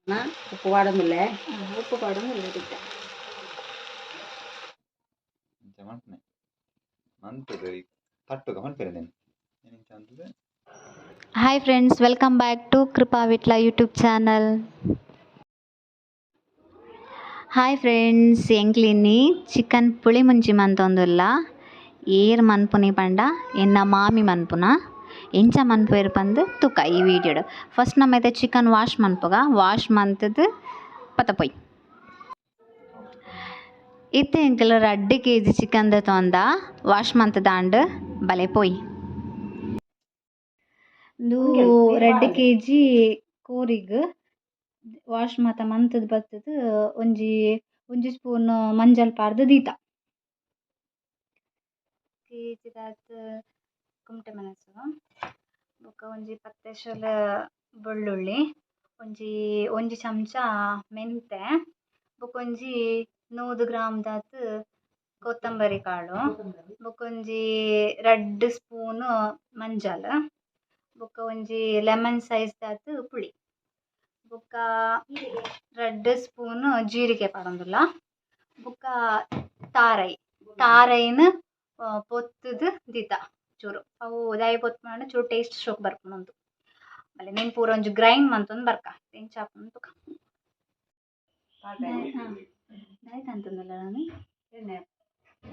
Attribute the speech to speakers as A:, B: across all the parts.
A: ಉಪ್ಪು ಪಾಡೊಂದುಲ್ಲೆ ಉಪ್ಪು ಪಾಡೊಂದುಲ್ಲೆ ಇದಕ್ಕೆ
B: hi friends, welcome back to Krupa Vitla YouTube channel. Hi friends, ಎಂಕ್ಲಿನಿ ಚಿಕನ್ ಪುಳಿಮುಂಚಿ ಮಂತೊಂದುಲ್ಲ. ಏರ್ ಮನ್ಪುನಿ ಪಂಡ ಎನ್ನ ಮಾಮಿ ಮನ್ಪುನ ಎಂಚ ಮನ್ಪುವೆರ್ ಪಂದ್ ತುಕ ಈ ವಿಡಿಯೋಡು. ಫಸ್ಟ್ ನಮ್ಮೈತೆ ಚಿಕನ್ ವಾಶ್ ಮನ್ಪುಗ ವಾಶ್ ಮಂತದ್ದು ಪತಪೊಯ್ ಇತ್ತೆ ಎಂಕಲ್ 2 kg ಚಿಕನ್ ತೊಂದ ವಾಶ್ ಮಂತದಾಂಡ್ ಬಲೆ ಪೊಯ್. ಇದು 2 kg ಕೋರಿಗ್ ವಾಶ್ ಮಾತ ಮಂತದ್ ಬತ್ತದ ಒಂಜಿ ಸ್ಪೂನ್ ಮಂಜಲ್ ಪಾರ್ದ್ ದೀತ ಕೇಜಿದಾತ್ ಕುಮಟೆ ಮೆಣಸು ಬೊಕ ಒಂಜಿ 10 ಎಶಲ್ ಬೆಳ್ಳುಳ್ಳಿ, ಒಂಜಿ ಚಮಚ ಮೆಂತೆ, ಬೊಕೊಂಜಿ 100 ಗ್ರಾಮ್ ದಾತ್ ಕೊತ್ತಂಬರಿ ಕಾಳು, ಬೊಕೊಂಜಿ 2 ಸ್ಪೂನ್ ಮಂಜಲ್, ಬೊಕ ಒಂಜಿ ಲೆಮನ್ ಸೈಜ್ ದಾತ್ ಪುಳಿ, ಬೊಕ 2 ಸ್ಪೂನ್ ಜೀರಿಗೆ ಪಾಡೊಂದುಲ್ಲ, ಬೊಕ ತಾರೈನ್ ಪೊತ್ತುದು ದೀತ ಚೂರು ಅವು ದಾಯಿ ಪೊತ್ತು ಮಾಡ ಚೂರು ಟೇಸ್ಟ್ ಶೋಕ್ ಬರ್ಪುಂಡು. ಆಮೇಲೆ ನೀನು ಪೂರ ಒಂಜಿ ಗ್ರೈಂಡ್ ಮಂತೊಂದು ಬರ್ಕ ಎಂಚಾಪುಂಡು ತುಕ ದಾಯ್ತ ಅಂತಂದಲ್ಲ ನಾನು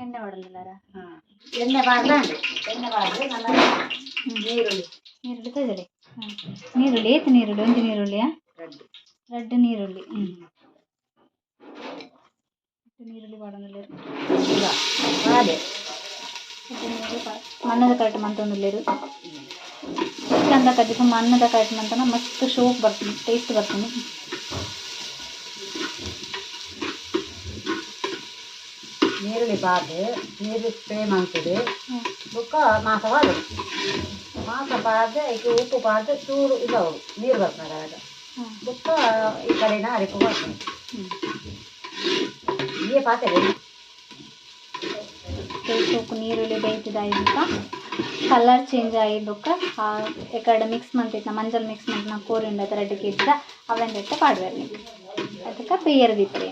B: ಎಣ್ಣೆ ಹೊಡಂದಿಲ್ಲಾರ
A: ಎಣ್ಣೆ ಬಾರ್ದು
B: ನೀರುಳ್ಳಿ ತಗೊಳ್ಳಿ. ನೀರುಳ್ಳಿ ಏತು ನೀರುಳ್ಳಿ? ಒಂಜಿ ನೀರುಳ್ಳಿಯಾ? 2 ನೀರುಳ್ಳಿ. ನೀರುಳ್ಳಿ ಪಾಡೊಂದುಲ್ಲೆರ್ ಮಣ್ಣದ ಕರೆಕ್ಟ್ ಮಂತೊಂದುಲ್ಲೆರ್. ಚಿಕನ್ದ ಕಜ್ಜಿಗೆ ಮಣ್ಣದ ಕರೆಕ್ಟ್ ಮಂತನ ಮಸ್ತ್ ಶೋಕ್ ಬರ್ತೀನಿ, ಟೇಸ್ಟ್ ಬರ್ತೀನಿ.
A: ನೀರುಳ್ಳಿ ಪಾರ್ದು ನೀರು ಸ್ಪ್ರೇ ಮಾಡ್ತದೆ, ಬೊಕ್ಕ ಮಾಸ ಪಾಡೋದು. ಮಾಸ ಪಾರ್ದು ಈಗ ಉಪ್ಪು ಪಾರ್ದು ಚೂರು ಇದಾವು ನೀರು ಬರ್ತದೆ ಆಗ, ಬೊಕ್ಕ ಈ ಕಡೆನ ಅರಿಪು ಬರ್ತದೆ. ಈ ಪಾತ್ರೆ
B: ಸೋಕು ನೀರುಳ್ಳಿ ಬೇಯ್ತಿದ್ದಾಯ್ಕ ಕಲರ್ ಚೇಂಜ್ ಆಗಿದ್ದಕ್ಕ ಎಕಡೆ ಮಿಕ್ಸ್ ಮಂತಿತ್ತು ಮಂಜಲ್ ಮಿಕ್ಸ್ ಮಂತ ಕೋರಿ ಉಂಡಾಯ್ತು 2 kg ಅವೆಂದೈತೆ ಪಾಡ್ವೇರಿ ಅದಕ್ಕೆ ಬೇಯರ್ ದೀಪರಿ.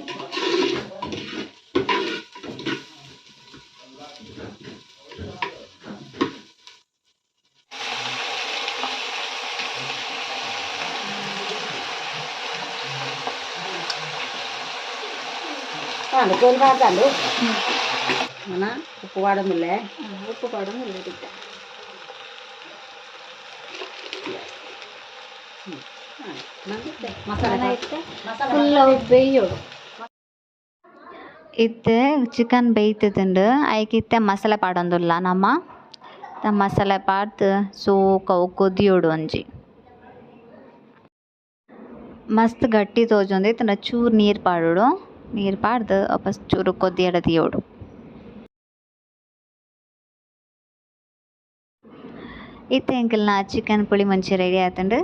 A: ಕೋರಿ ಪಾಡ್ದು ಉಪ್ಪು ಪಾಡೊಂದುಲ್ಲೆ
B: ಉಪ್ಪು ಪಾಡೊಂದುಲ್ಲೆ ಇದಕ್ಕೆ ಫುಲ್ ಬೇಯೋಡು. ಇತ್ತೆ ಚಿಕನ್ ಬೇಯ್ತದಂಡು ಐಕ್ ಇತ್ತೆ ಮಸಾಲೆ ಪಾಡೊಂದುಲ್ಲ. ನಮ್ಮ ಮಸಾಲೆ ಪಾಡ್ದು ಸೋಕವು ಕೊದಿಯೋಡು ಒಂಜಿ ಮಸ್ತ್ ಗಟ್ಟಿ ತೋಜೊಂದು ಇತ್ತಂಡ ಚೂರು ನೀರು ಪಾಡೋಡು. ನೀರು ಪಾಡ್ದು ವಾಪಸ್ ಚೂರು ಕೊದಿಯಡ ದಿಯೋಡು. ಇತ್ತೆ ಎಂಕಲ್ನ ಚಿಕನ್ ಪುಳಿ ಮುಂಚಿ ರೆಡಿ ಆತಂಡು.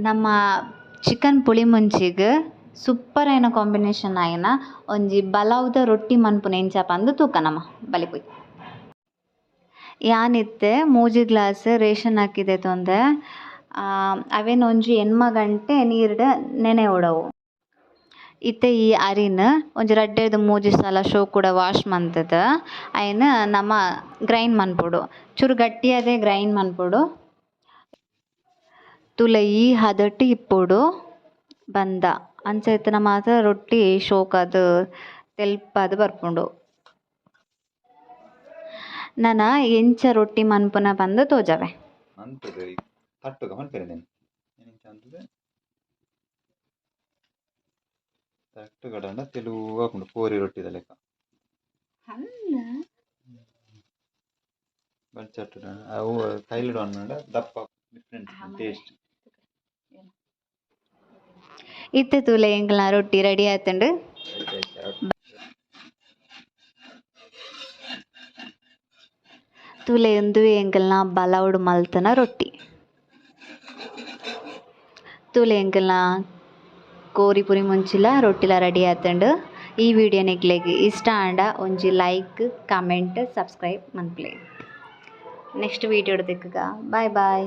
B: ನಮ್ಮ ಚಿಕನ್ ಪುಳಿ ಮುಂಚಿಗೆ ಸೂಪರ್ ಆಯ್ನ ಕಾಂಬಿನೇಷನ್ ಆಯ್ನ ಒಂಜಿ ಬಲವ್ದ ರೊಟ್ಟಿ ಮನ್ಪುನ ಎಂಚಾಪ ಅಂದು ತೂಕ ನಮ್ಮ ಬಲಿಪುಯ್. ಯಾನಿತ್ತೆ 3 ಗ್ಲಾಸ್ ರೇಷನ್ ಹಾಕಿದೆ ತೊಂದೆ ಅವೇನು ಒಂಜಿ 8 ಗಂಟೆ ನೀರ್ಡ್ ನೆನೆ ಉಡವು. ಇತ್ತೆ ಈ ಅರಿನ ಒಂಜಿ 2-3 ಸಲ ಶೋ ಕೂಡ ವಾಶ್ ಮಂತದ ಅಯ್ನ ನಮ್ಮ ಗ್ರೈಂಡ್ ಮನ್ಪೊಡು. ಚೂರು ಗಟ್ಟಿಯಾದೆ ಗ್ರೈಂಡ್ ಮನ್ಪೊಡು. ತುಲೆ ಈ ಹದಟ್ ಇಪ್ಪೊಡು ಬಂದ ಅಂಚ ಮಾತ ರೊಟ್ಟಿ ಶೋಕದು ತೆಲ್ಪದು ಬರ್ಪುಂಡು. ನನ ಎಂಚ ರೊಟ್ಟಿ ಮನ್ಪುನ ಬಂದು ತೋಜವೆ.
C: ಕೋರಿ ರೊಟ್ಟಿದ ಲೆಕ್ಕ ಅವು ಕೈಲಿಡು ದಪ್ಪ ಡಿಫ್ರೆಂಟ್ ಟೇಸ್ಟ್.
B: ಇತ್ತೆ ತೂಲೆ ಎಂಕಲ್ನ ರೊಟ್ಟಿ ರೆಡಿ ಆಯ್ತಂಡು. ತೂಲೆ ಉಂದುವೆ ಎಂಕಲ್ನ ಬಲವ್ಡು ಮಲ್ತನ ರೊಟ್ಟಿ. ತೂಲೆ ಎಂಕಲ್ನ ಕೋರಿ ಪುರಿ ಮುಂಚಿಲ ರೊಟ್ಟಿಲ ರೆಡಿ ಆತಂಡು. ಈ ವಿಡಿಯೋ ನಿಕ್ಲೆಗ್ ಇಷ್ಟ ಆಂಡ ಒಂಜಿ ಲೈಕ್ ಕಮೆಂಟ್ ಸಬ್ಸ್ಕ್ರೈಬ್ ಮನ್ಪುಲೆ. ನೆಕ್ಸ್ಟ್ ವಿಡಿಯೋಡ್ ದಿಕ್ಕಗ ಬಾಯ್ ಬಾಯ್.